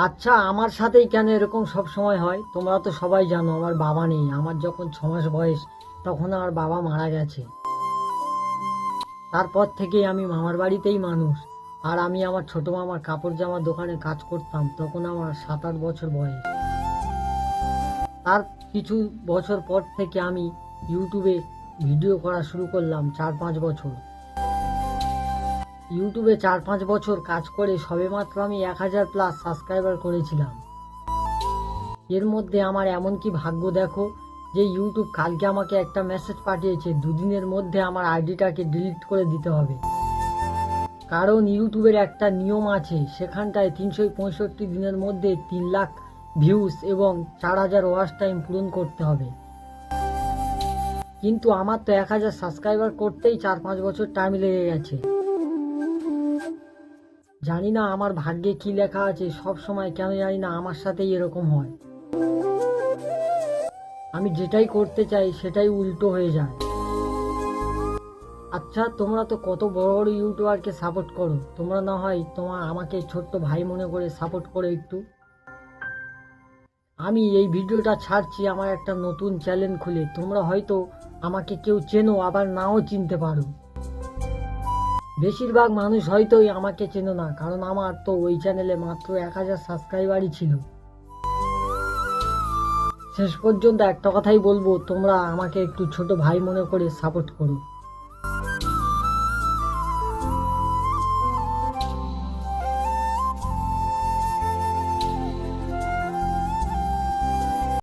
আচ্ছা, আমার সাথেই কেন এরকম সব সময় হয়? তোমরা তো সবাই জানো আমার বাবা নেই। আমার যখন 6 মাস বয়স তখন আমার বাবা মারা গেছে। তারপর থেকেই আমি মামার বাড়িতেই মানুষ। আর আমি আমার ছোট মামার কাপড় জামার দোকানে কাজ করতাম, তখন আমার 7-8 বছর বয়স। তার কিছু বছর পর থেকে আমি ইউটিউবে ভিডিও করা শুরু করলাম, 4-5 বছর। ইউটিউবে 4-5 বছর কাজ করে সবেমাত্র আমি 1000+ সাবস্ক্রাইবার করেছিলাম। এর মধ্যে আমার এমন কি ভাগ্য দেখো, যে ইউটিউব কালকে আমাকে একটা মেসেজ পাঠিয়েছে 2 দিনের মধ্যে আমার আইডিটাকে ডিলিট করে দিতে হবে। কারণ ইউটিউবের একটা নিয়ম আছে, সেখানটায় 365 দিনের মধ্যে 3 লাখ ভিউজ এবং 4000 ওয়াচ টাইম পূরণ করতে হবে। কিন্তু আমার তো 1000 সাবস্ক্রাইবার করতেই 4-5 বছর টাইম লেগে গেছে। জানি না আমার ভাগ্যে কি লেখা আছে, সব সময় কেন জানি না আমার সাথেই এরকম হয়। আমি যেটাই করতে চাই সেটাই উল্টো হয়ে যায়। আচ্ছা, তোমরা তো কত বড় বড় ইউটিউবারকে সাপোর্ট করো, তোমরা না হয় আমাকে ছোট্ট ভাই মনে করে সাপোর্ট করো একটু। আমি এই ভিডিওটা ছাড়ছি আমার একটা নতুন চ্যানেল খুলে। তোমরা হয়তো আমাকে কেউ চেনো, আবার নাও চিনতে পারো। বেশিরভাগ মানুষ হয়তোই আমাকে চেনো না, কারণ আমার তো ওই চ্যানেলে মাত্র 1000 সাবস্ক্রাইবারই ছিল। শেষ পর্যন্ত একটা কথাই বলবো, তোমরা আমাকে একটু ছোট ভাই মনে করে সাপোর্ট করো।